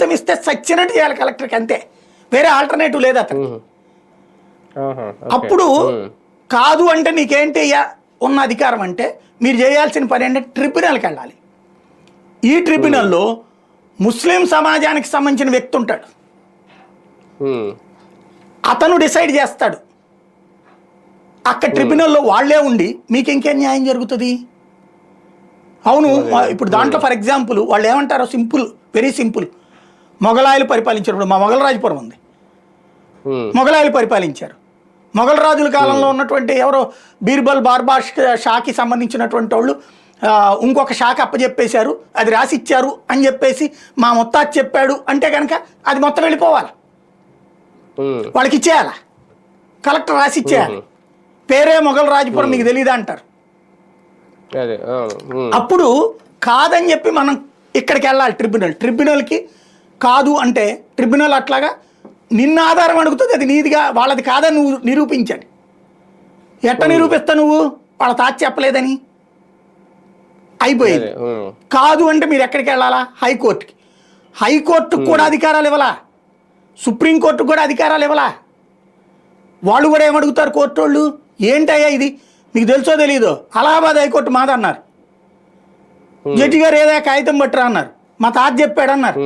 జీతం ఇస్తే సచ్చినట్టు చేయాలి కలెక్టర్కి, అంతే, వేరే ఆల్టర్నేటివ్ లేదు అతను. అప్పుడు కాదు అంటే నీకేంటి ఉన్న అధికారం అంటే మీరు చేయాల్సిన పని అంటే ట్రిబ్యునల్కి వెళ్ళాలి. ఈ ట్రిబ్యునల్లో ముస్లిం సమాజానికి సంబంధించిన వ్యక్తి ఉంటాడు, అతను డిసైడ్ చేస్తాడు. అక్కడ ట్రిబ్యునల్లో వాళ్లే ఉండి మీకు ఇంకేం న్యాయం జరుగుతుంది? అవును, ఇప్పుడు దాంట్లో ఫర్ ఎగ్జాంపుల్ వాళ్ళు ఏమంటారో సింపుల్, వెరీ సింపుల్. మొఘలాయులు పరిపాలించారు, మా మొఘలరాజపురం ఉంది, మొఘలాయులు పరిపాలించారు. మొఘల్ రాజుల కాలంలో ఉన్నటువంటి ఎవరో బీర్బల్ బార్బాష్ షాకి సంబంధించినటువంటి వాళ్ళు ఇంకొక శాఖ అప్పచెప్పేశారు, అది రాసిచ్చారు అని చెప్పేసి మా ముత్తాత చెప్పాడు అంటే కనుక అది మొత్తం వెళ్ళిపోవాలి, వాళ్ళకి ఇచ్చేయాలా, కలెక్టర్ రాసి ఇచ్చేయాలి. పేరే మొఘల్ రాజపురం మీకు తెలియదా అంటారు. అప్పుడు కాదని చెప్పి మనం ఇక్కడికి వెళ్ళాలి ట్రిబ్యునల్కి. కాదు అంటే ట్రిబ్యునల్ అట్లాగా నిన్న ఆధారం అడుగుతుంది, అది నీదిగా వాళ్ళది కాదని నువ్వు నిరూపించాలి. ఎట్లా నిరూపిస్తా నువ్వు? వాళ్ళ తాత చెప్పలేదని అయిపోయింది. కాదు అంటే మీరు ఎక్కడికి వెళ్ళాలా? హైకోర్టుకి. హైకోర్టుకు కూడా అధికారాలు ఇవ్వాలా, సుప్రీంకోర్టుకు కూడా అధికారాలు ఇవ్వాలా. వాళ్ళు కూడా ఏమడుగుతారు కోర్టు వాళ్ళు, ఏంటయ్యా ఇది మీకు తెలుసో తెలీదో, అలహాబాద్ హైకోర్టు మాదన్నారు, జడ్జి గారు ఏదో కాగితం పట్టరా అన్నారు, మా తాత చెప్పాడన్నారు.